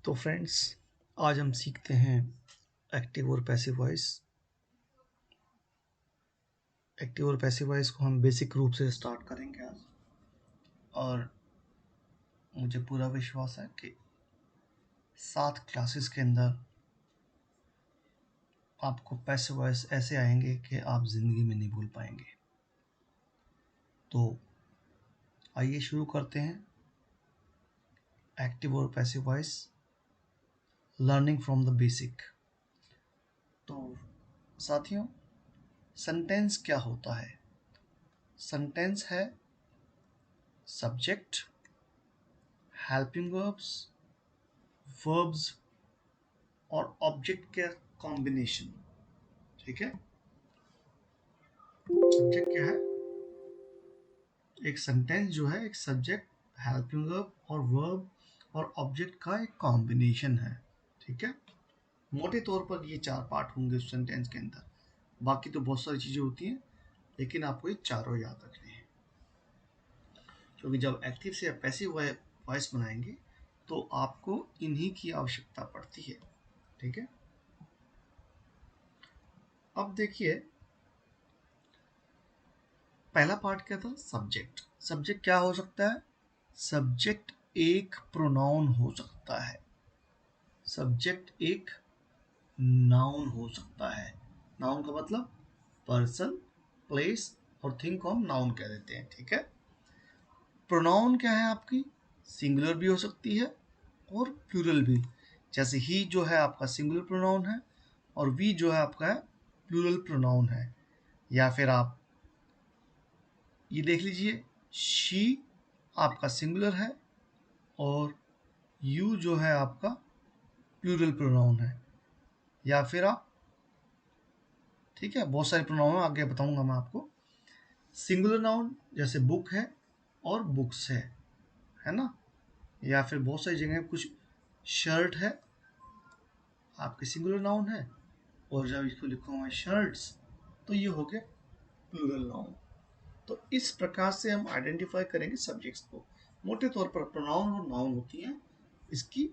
तो फ्रेंड्स, आज हम सीखते हैं एक्टिव और पैसिव वॉइस। एक्टिव और पैसिव वॉइस को हम बेसिक रूप से स्टार्ट करेंगे आज। और मुझे पूरा विश्वास है कि 7 क्लासेस के अंदर आपको पैसिव वॉइस ऐसे आएंगे कि आप ज़िंदगी में नहीं भूल पाएंगे। तो आइए शुरू करते हैं एक्टिव और passive voice learning from the basic. तो साथियों, सेंटेंस क्या होता है? सेंटेंस है सब्जेक्ट, हेल्पिंग वर्ब्स, वर्ब्स और ऑब्जेक्ट के कॉम्बिनेशन। ठीक है, सब्जेक्ट क्या है? एक सेंटेंस जो है एक सब्जेक्ट, हेल्पिंग वर्ब और वर्ब और ऑब्जेक्ट का एक कॉम्बिनेशन है। ठीक है, मोटे तौर पर ये 4 पार्ट होंगे उस सेंटेंस के अंदर। बाकी तो बहुत सारी चीज़ें होती हैं, लेकिन आपको ये चारों याद रखने हैं, क्योंकि जब एक्टिव से पैसिव वॉइस बनाएंगे तो आपको इन्हीं की आवश्यकता पड़ती है। ठीक है, अब देखिए, पहला पार्ट क्या था? सब्जेक्ट। सब्जेक्ट क्या हो सकता है? सब्जेक्ट एक प्रोनाउन हो सकता है। सब्जेक्ट एक नाउन हो सकता है। नाउन का मतलब पर्सन, प्लेस और थिंग को हम नाउन कह देते हैं। ठीक है, प्रोनाउन क्या है आपकी? सिंगुलर भी हो सकती है और प्लूरल भी। जैसे ही जो है आपका सिंगुलर प्रोनाउन है और वी जो है आपका प्लूरल प्रोनाउन है। या फिर आप ये देख लीजिए, शी आपका सिंगुलर है और यू जो है आपका प्लूरल प्रोनाउन है। या फिर आप, ठीक है, बहुत सारे प्रोनाउन आगे बताऊंगा मैं आपको। सिंगुलर नाउन जैसे बुक है और बुक्स है ना। या फिर बहुत सारी जगह कुछ शर्ट है, आपके सिंगुलर नाउन है, और जब इसको लिखा हुआ है शर्ट्स तो ये हो गया प्लूरल नाउन। तो इस प्रकार से हम आइडेंटिफाई करेंगे सब्जेक्ट्स को। मोटे तौर पर प्रोनाउन और नाउन होती हैं इसकी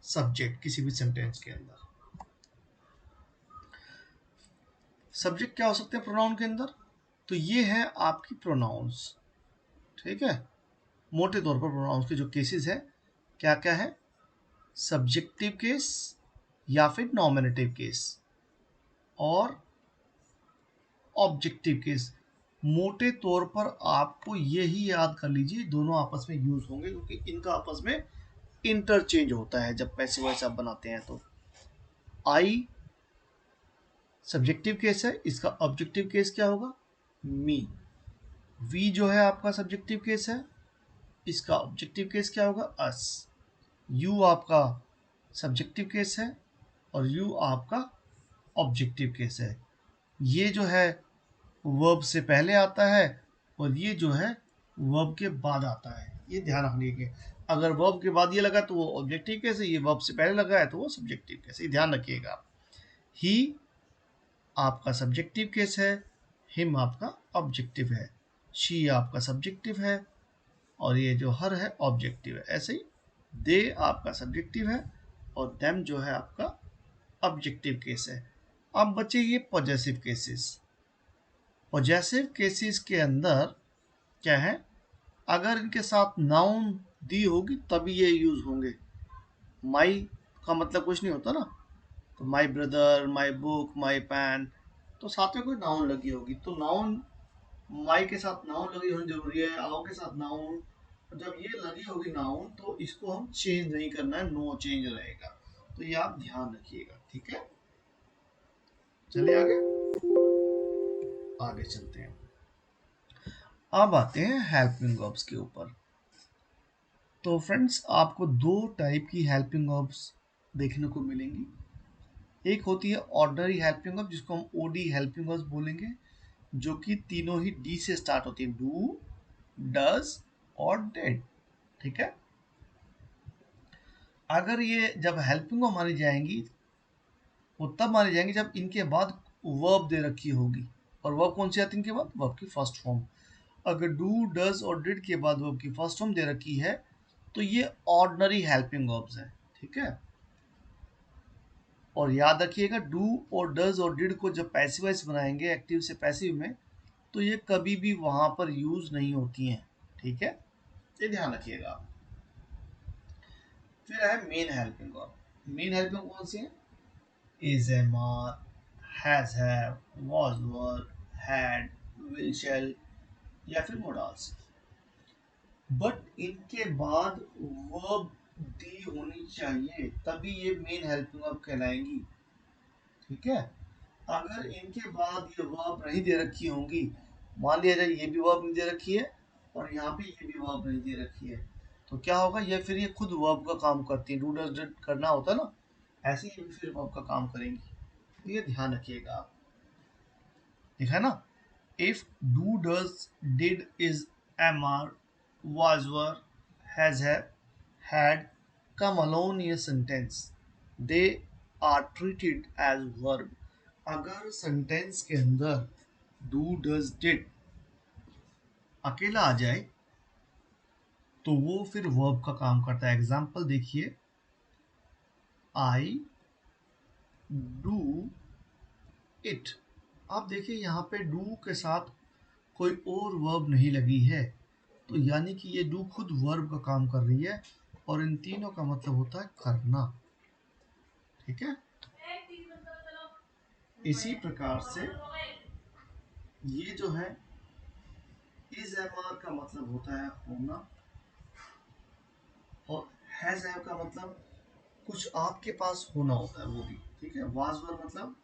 सब्जेक्ट किसी भी सेंटेंस के अंदर। सब्जेक्ट क्या हो सकते हैं प्रोनाउन के अंदर? तो ये है आपकी प्रोनाउंस। ठीक है, मोटे तौर पर प्रोनाउंस के जो केसेस है क्या क्या है? सब्जेक्टिव केस या फिर नॉमिनेटिव केस और ऑब्जेक्टिव केस। मोटे तौर पर आपको यही याद कर लीजिए, दोनों आपस में यूज होंगे क्योंकि इनका आपस में इंटरचेंज होता है जब पैसिव वॉइस आप बनाते हैं। तो आई सब्जेक्टिव केस है, इसका ऑब्जेक्टिव केस क्या होगा? मी। वी जो है आपका सब्जेक्टिव केस है, इसका ऑब्जेक्टिव केस क्या होगा? अस। यू आपका सब्जेक्टिव केस है और यू आपका ऑब्जेक्टिव केस है। ये जो है वर्ब से पहले आता है और ये जो है वर्ब के बाद आता है। ये ध्यान रखने के, अगर वर्ब के बाद ये लगा तो वो ऑब्जेक्टिव केस है, ये वर्ब से पहले लगा है तो वो सब्जेक्टिव केस है। ध्यान रखिएगा। ही आपका सब्जेक्टिव केस है, हिम आपका ऑब्जेक्टिव है, शी आपका सब्जेक्टिव है और ये जो हर है ऑब्जेक्टिव है। ऐसे ही दे आपका सब्जेक्टिव है और देम जो है आपका ऑब्जेक्टिव केस है। अब बचे ये पॉजेसिव केसेस। पॉजेसिव केसेस के अंदर क्या है? अगर इनके साथ नाउन दी होगी तभी ये यूज होंगे। माई का मतलब कुछ नहीं होता ना, तो my brother, my book, my pen, तो साथ में कोई नाउन लगी होगी। तो नाउन, माई के साथ नाउन लगी होनी जरूरी है, आओ के साथ नाउन। जब ये लगी होगी नाउन तो इसको हम चेंज नहीं करना है, नो चेंज रहेगा। तो ये आप ध्यान रखिएगा। ठीक है, चलिए आगे आगे चलते हैं। अब आते हैं हेल्पिंग वर्ब्स के ऊपर। तो फ्रेंड्स, आपको 2 टाइप की हेल्पिंग वर्ब्स देखने को मिलेंगी। एक होती है ऑर्डिनरी हेल्पिंग वर्ब जिसको हम ओडी हेल्पिंग वर्ब्स बोलेंगे, जो कि तीनों ही डी से स्टार्ट होती है, डू, डज और डेड। ठीक है, अगर ये जब हेल्पिंग वर्ब मानी जाएंगी वो तब मानी जाएंगी जब इनके बाद वर्ब दे रखी होगी। और वर्ब कौन सी आती है इनके बाद? वर्ब की फर्स्ट फॉर्म। अगर डू, डज और डिड के बाद वर्ब की फर्स्ट फॉर्म दे रखी है तो ये ऑर्डिनरी हेल्पिंग वर्ब्स हैं। ठीक है। और याद रखिएगा डू और डज और डिड को जब पैसिव वॉइस बनाएंगे एक्टिव से पैसिव में, तो ये कभी भी वहां पर यूज नहीं होती हैं, ठीक है, ये ध्यान रखिएगा आप। फिर है main helping verb. Main helping कौन सी है? Is, am are, has, have, was, were, had, will, shall या फिर मोडाल्स। बट इनके बाद वर्ब दी होनी चाहिए, तभी ये मेन हेल्पिंग वर्ब कहलाएंगी, ठीक है। अगर इनके बाद ये वर्ब नहीं दे रखी होंगी, मान लिया जाए ये भी वर्ब नहीं दे रखी है और यहाँ पे ये भी वर्ब नहीं दे रखी है, तो क्या होगा, ये फिर ये खुद वर्ब का काम करती है, डू डज डिड करना होता है ना, ऐसे ही फिर वर्ब का काम करेंगी, तो ये ध्यान रखिएगा आप। देखा ना, if do does did is, am are, was were, has have, had come alone in a sentence, they are treated as verb। अगर सेंटेंस के अंदर डू डज डिड अकेला आ जाए तो वो फिर वर्ब का काम करता है। एग्जाम्पल देखिए, आई डू इट। आप देखिए यहाँ पे डू के साथ कोई और वर्ब नहीं लगी है, तो यानी कि ये डू खुद वर्ब का काम कर रही है और इन तीनों का मतलब होता है करना, ठीक है। इसी प्रकार से ये जो है इज, एम आर का मतलब होता है होना, और हैज हैव का मतलब कुछ आपके पास होना होता है वो भी, ठीक है। वाज वर मतलब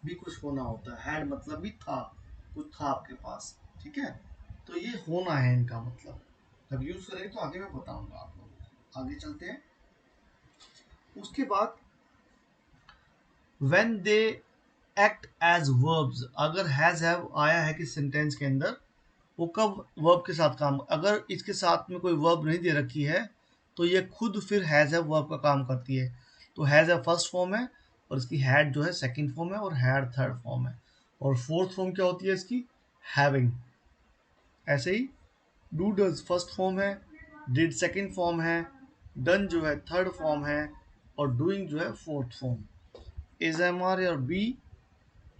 भी कुछ होना होता है, हैड मतलब भी था, कुछ था आपके पास, ठीक है। तो ये होना है इनका मतलब, जब यूज करेंगे तो आगे मैं बताऊंगा आप लोगों को। आगे चलते हैं। उसके बाद when they act as verbs, अगर हैज हैव आया है कि सेंटेंस के अंदर, वो कब वर्ब के साथ काम, अगर इसके साथ में कोई वर्ब नहीं दे रखी है तो ये खुद फिर हैज हैव वर्ब का काम करती है। तो हैज हैव फर्स्ट फॉर्म है और इसकी हैड जो है सेकंड फॉर्म है और हैड थर्ड फॉर्म है, और फोर्थ फॉर्म क्या होती है इसकी, हैविंग। ऐसे ही डू डज फर्स्ट फॉर्म है, डिड सेकंड फॉर्म है, डन जो है थर्ड फॉर्म है और डूइंग जो है fourth form. Is, am are और बी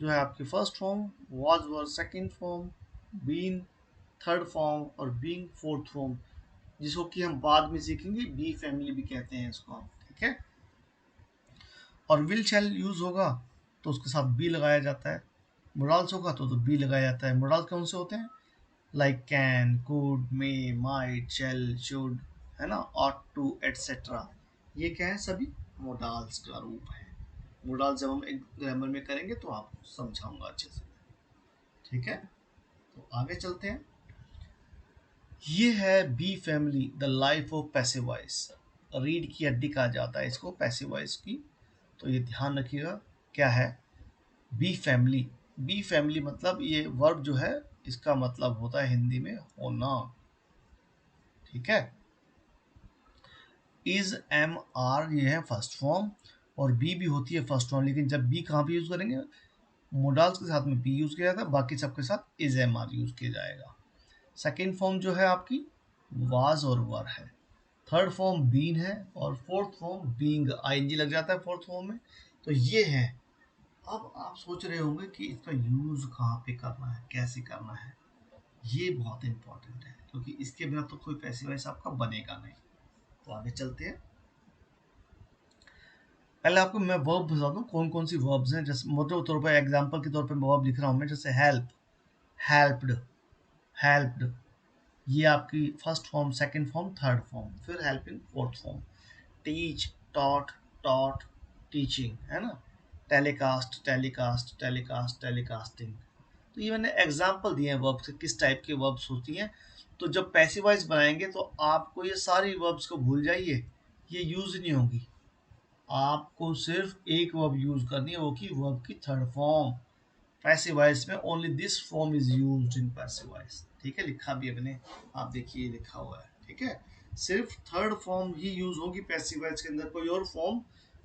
जो है आपकी first form, was were second form, been third form और बीइंग फोर्थ फॉर्म, जिसको कि हम बाद में सीखेंगे बी फैमिली भी कहते हैं इसको हम, ठीक है। और विल शैल यूज होगा तो उसके साथ बी लगाया जाता है, मोडाल्स होगा तो बी लगाया जाता है। मोडाल्स कौन से होते हैं, like can, could, may, might, shall, should, है ना, ऑट टू एटसेट्रा, ये क्या है, सभी मोडाल्स का रूप है। मोडाल जब हम एक ग्रामर में करेंगे तो आपको समझाऊंगा अच्छे से, ठीक है। तो आगे चलते हैं। ये है be family, the life of passive voice. रीढ़ की हड्डी कहा जाता है इसको पैसिव वॉइस की, तो ये ध्यान रखिएगा क्या है बी फैमिली। बी फैमिली मतलब ये वर्ब जो है इसका मतलब होता है हिंदी में होना, ठीक है। इज, एम, आर ये है फर्स्ट फॉर्म और बी भी होती है फर्स्ट फॉर्म, लेकिन जब बी कहाँ पे यूज करेंगे, मोडाल्स के साथ में बी यूज किया जाता है, बाकी सबके साथ इज, एम, आर यूज किया जाएगा। सेकेंड फॉर्म जो है आपकी वाज और वर है, थर्ड फॉर्म बीन है और फोर्थ फॉर्म बीइंग, आईएनजी लग जाता है फोर्थ फॉर्म में, तो ये है। अब आप सोच रहे होंगे कि इसका यूज कहाँ पे करना है, कैसे करना है, ये बहुत इंपॉर्टेंट है क्योंकि इसके बिना तो कोई पैसिव वॉइस आपका बनेगा नहीं। तो आगे चलते हैं। पहले आपको मैं वर्ब बता दूं कौन कौन सी वर्ब्स हैं, जैसे मोटे तौर पर एग्जांपल के तौर पे वर्ब लिख रहा हूं मैं, जैसे हेल्प, हेल्प्ड, हेल्प्ड, ये आपकी first form, second form, third form, फिर helping fourth form. Teach, taught, taught, teaching, है ना, टेलीकास्ट, टेलीकास्ट, टेलीकास्ट, टेलीकास्टिंग। तो ये मैंने एग्जाम्पल दिए हैं वर्ब्स के, किस टाइप के वर्ब्स होती हैं। तो जब पैसिव वॉइस बनाएंगे तो आपको ये सारी वर्ब्स को भूल जाइए, ये यूज नहीं होगी, आपको सिर्फ एक वर्ब यूज करनी है, वो की वर्ब की थर्ड फॉर्म। पैसिव वॉइस में only this form is used in passive voice, ठीक है, लिखा भी है मैंने, आप देखिए लिखा हुआ है, ठीक है। सिर्फ थर्ड फॉर्म ही यूज होगी पैसिव वॉइस के अंदर, कोई और फॉर्म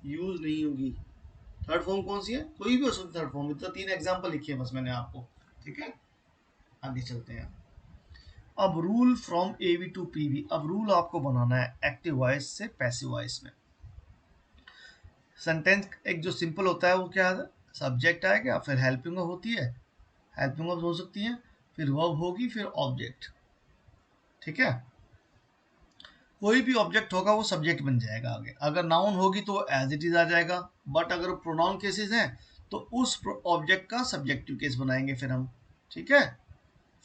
यूज नहीं होगी। थर्ड फॉर्म कौन सी है, कोई भी हो सकती है थर्ड फॉर्म, इतना तीन एग्जांपल लिखे हैं बस मैंने आपको, ठीक है। आगे चलते हैं। अब rule from AV to PV, अब रूल आपको बनाना है एक्टिव वॉइस से पैसिव वॉइस में। सेंटेंस एक जो सिंपल होता है वो क्या है, सब्जेक्ट आएगा, फिर हेल्पिंग वर्ब होती है, हेल्पिंग वर्ब हो सकती है, फिर वर्ब होगी, फिर ऑब्जेक्ट। ठीक है, कोई भी ऑब्जेक्ट होगा वो सब्जेक्ट बन जाएगा आगे। अगर नाउन होगी तो एज इट इज आ जाएगा, बट अगर प्रोनाउन केसेस हैं तो उस ऑब्जेक्ट का सब्जेक्टिव केस बनाएंगे फिर हम। ठीक है,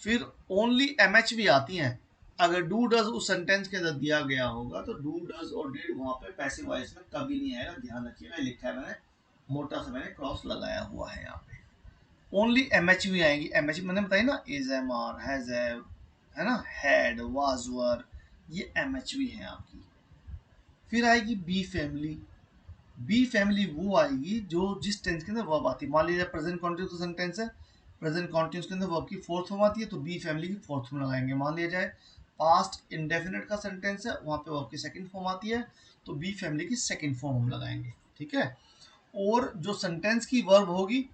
फिर ओनली एमएच भी आती हैं। अगर डू डज उस सेंटेंस के अंदर दिया गया होगा तो डू डज और डिड वहां पे पैसिव वॉइस में कभी नहीं आएगा, ध्यान रखिएगा, लिखा है मैंने मोटा सा, मैंने क्रॉस लगाया हुआ है यहाँ पे। ओनली एमएच भी आएंगी, एमएच मैंने बताई ना, इज एम आर हैज है ना, हैड वाज वर, ये एमएच भी है आपकी। फिर आएगी बी फैमिली। बी फैमिली वो आएगी जो जिस टेंस के अंदर वर्ब आती है। मान लीजिए प्रेजेंट कॉन्टिन्यूस सेंटेंस है, प्रेजेंट कॉन्टिन्यूस के अंदर वर्ब की फोर्थ फॉर्म आती है तो बी फैमिली की फोर्थ फॉर्म लगाएंगे। मान लिया जाए पास्ट इंडेफिनिट का सेंटेंस है, वहां पे वर्ब की सेकंड फॉर्म आती है तो बी फैमिली की सेकंड फॉर्म हम लगाएंगे। ठीक है, और जो सेंटेंस की वर्ब होगी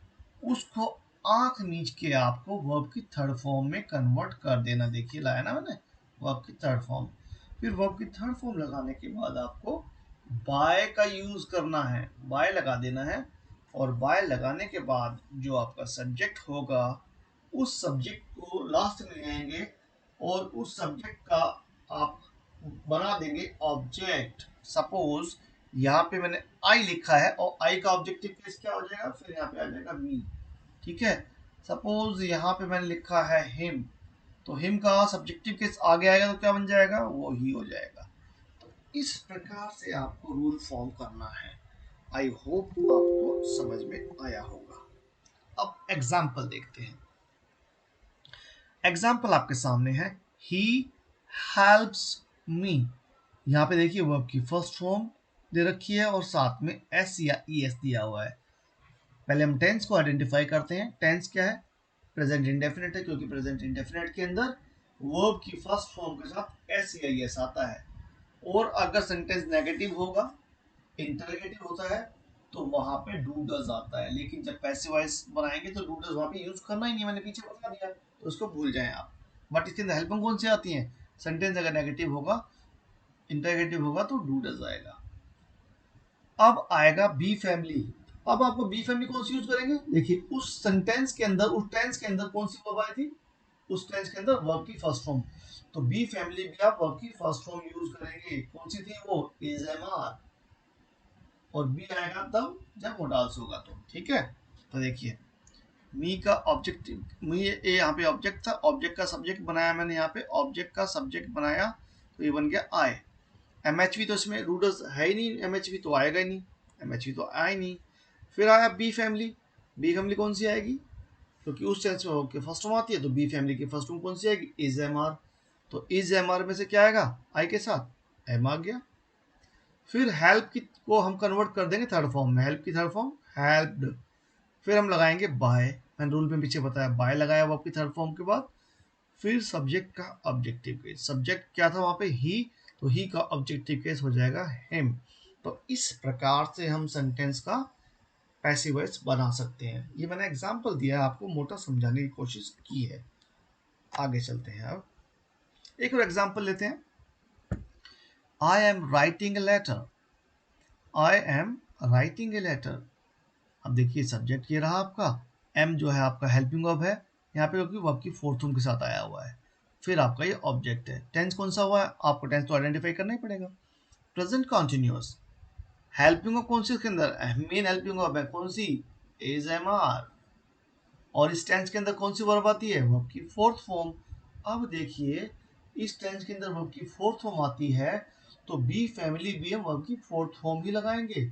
उसको आंख मीच के आपको वर्ब की थर्ड फॉर्म में कन्वर्ट कर देना। देखिए लाया ना मैंने, वर्ब की थर्ड फॉर्म। फिर वर्ब की थर्ड फॉर्म लगाने के बाद आपको बाय का यूज करना है, बाय लगा देना है, और बाय लगाने के बाद जो आपका सब्जेक्ट होगा उस सब्जेक्ट को लास्ट में ले आएंगे और उस सब्जेक्ट का आप बना देंगे ऑब्जेक्ट। सपोज यहाँ पे मैंने आई लिखा है और आई का ऑब्जेक्टिव केस क्या हो जाएगा, फिर यहाँ पे आ जाएगा मी। ठीक है, सपोज यहाँ पे मैंने लिखा है हिम, तो हिम का सब्जेक्टिव केस आगे आएगा तो क्या बन जाएगा, वो ही हो जाएगा। तो इस प्रकार से आपको रूल फॉर्म करना है। आई होप आपको समझ में आया होगा। अब एग्जाम्पल देखते हैं। एग्जाम्पल आपके सामने है, ही हेल्प्स मी। यहाँ पे देखिए वर्ब की फर्स्ट फॉर्म दे रखी है और साथ में एस या ई एस दिया हुआ है। पहले हम टेंस को आइडेंटिफाई करते हैं। टेंस क्या है, प्रेजेंट इंडेफिनिट है, क्योंकि प्रेजेंट इंडेफिनिट के अंदर वर्ब की फर्स्ट फॉर्म के साथ एस या ई एस आता है। और अगर सेंटेंस नेगेटिव होगा, इंटरगेटिव होता है, तो वहां पे डू डज आता है। लेकिन जब पैसिव वॉइस बनाएंगे तो डू डज वहां पे यूज करना ही नहीं, मैंने पीछे बता दिया, तो उसको भूल जाएं आप। बट इसके अंदर हेल्पिंग कौन सी आती है, सेंटेंस अगर नेगेटिव होगा, इंटरगेटिव होगा तो डू डज आएगा। अब आएगा बी फैमिली। अब आपको बी फैमिली कौन सी यूज करेंगे, देखिए उस सेंटेंस के अंदर, उस टेंस के अंदर कौन सी वर्ब आई थी, उस टेंस के अंदर वर्ब की फर्स्ट फॉर्म। तो बी फैमिली भी आप वर्ब की फर्स्ट फॉर्म यूज करेंगे। कौन सी थी वो, इज एम आर, और बी आएगा तब जब मोडाल्स होगा तो। ठीक है, तो देखिए मी का ऑब्जेक्टिव, मी ये यहाँ पे ऑब्जेक्ट था, ऑब्जेक्ट का सब्जेक्ट बनाया मैंने, यहाँ पे ऑब्जेक्ट का सब्जेक्ट बनाया तो ये बन गया आई। एमएचवी तो इसमें रूडर्स है ही नहीं, एमएचवी तो आएगा ही नहीं, एमएचवी तो आया ही नहीं। फिर आया बी फैमिली। बी फैमिली कौन सी आएगी, क्योंकि उस सेंस में ओके फर्स्ट फॉर्म आती है तो बी फैमिली की फर्स्ट फॉर्म कौन सी आएगी, इज एम आर। तो इज एम आर में से क्या आएगा, आई के साथ एम आ गया। फिर हेल्प की को हम कन्वर्ट कर देंगे थर्ड फॉर्म में, हेल्प की थर्ड फॉर्म हेल्प्ड। फिर हम लगाएंगे बाय, मैंने रूल में पीछे बताया, बाय लगाया वो आपकी थर्ड फॉर्म के बाद। फिर सब्जेक्ट का ऑब्जेक्टिव केस, सब्जेक्ट क्या था वहां पे ही, तो ही का ऑब्जेक्टिव केस हो जाएगा हिम। तो इस प्रकार से हम सेंटेंस का पैसिव वॉइस बना सकते हैं। ये मैंने एग्जांपल दिया है, आपको मोटा समझाने की कोशिश की है। आगे चलते हैं, अब एक और एग्जांपल लेते हैं। I am writing a letter, I am writing a letter. अब देखिए सब्जेक्ट ये रहा आपका, एम जो है आपका हेल्पिंग वर्ब है यहाँ पे, क्योंकि वर्ब की फोर्थ फॉर्म के साथ आया हुआ है। फिर आपका ये ऑब्जेक्ट है। टेंस कौन सा हुआ है, आपको टेंस तो आइडेंटिफाई करना ही पड़ेगा। प्रेजेंट कॉन्टिन्यूअस, हेल्पिंग वर्ब कौन सी इसके अंदर, मेन हेल्पिंग वर्ब है कौन सी, इज एम आर। और इस टेंस के अंदर कौन सी वर्ब आती है, वर्ब की फोर्थ फॉर्म। अब देखिए इस टेंस के अंदर वर्ब की फोर्थ फॉर्म आती है तो बी फैमिली भी हम वर्ब की फोर्थ फॉर्म ही लगाएंगे।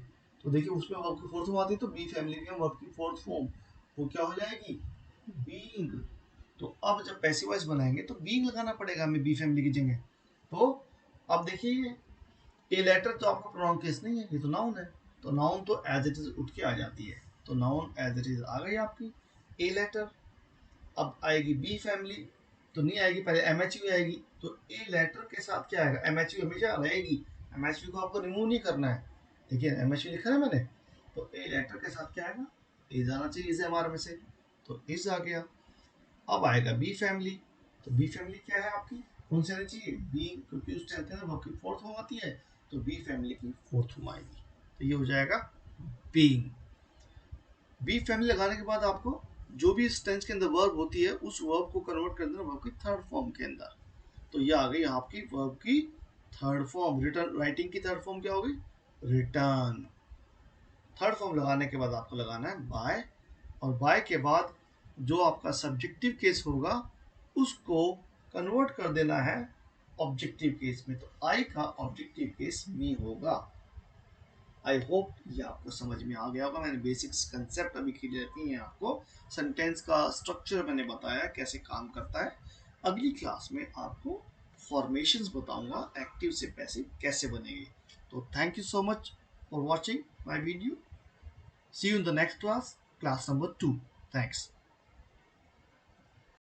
तो देखिए उसमें वर्ब की फोर्थ फॉर्म आती है तो बी फैमिली भी हम वर्ब की फोर्थ फॉर्म, वो क्या हो जाएगी, बीइंग। तो अब जब पैसिव वॉइस बनाएंगे तो बीइंग लगाना पड़ेगा हमें बी फैमिली की जगह। तो अब देखिए ए लेटर तो आपका प्रोनाउन केस नहीं है, ये तो नाउन है, तो नाउन तो एज इट इज उठ के आ जाती है, तो नाउन एज इट इज आ गई आपकी ए लेटर। अब आएगी बी फैमिली, तो नहीं आएगी, पहले एमएचयू आएगी, तो ए लेटर के साथ क्या आएगा, एमएचयू हमेशा रहेगी, एमएचयू को आपको रिमूव नहीं करना है। देखिए एमएचयू लिखा है मैंने, तो ए लेटर के साथ क्या आएगा, इज आना चाहिए, इज हमारे में से, तो इज आ गया। अब आएगा बी फैमिली, तो बी फैमिली क्या है आपकी, कौन सी आनी चाहिए, बी, क्योंकि उस टाइम पे ना वर्ब की फोर्थ फॉर्म आती है तो बी फैमिली की फोर्थ फॉर्म आएगी, तो ये हो जाएगा बीइंग। बी फैमिली लगाने के बाद आपको जो भी इस टेंस के अंदर वर्ब होती है उस वर्ब को कन्वर्ट कर देना वर्ब की थर्ड फॉर्म के अंदर। तो ये आ गई आपकी वर्ब की थर्ड फॉर्म। रिटर्न राइटिंग की थर्ड फॉर्म क्या होगी? रिटर्न। थर्ड फॉर्म लगाने के बाद आपको लगाना है बाय, और बाय के बाद जो आपका सब्जेक्टिव केस होगा उसको कन्वर्ट कर देना है ऑब्जेक्टिव केस में। तो आई का ऑब्जेक्टिव केस मी होगा। आई होप ये आपको समझ में आ गया होगा। मैंने बेसिक्स कंसेप्ट अभी क्लियर किए हैं आपको। सेंटेंस का स्ट्रक्चर मैंने बताया कैसे काम करता है। अगली क्लास में आपको फॉर्मेशंस बताऊंगा, एक्टिव से पैसिव कैसे बनेंगे। तो thank you so much for watching my video. See you in the next class, class number 2. Thanks.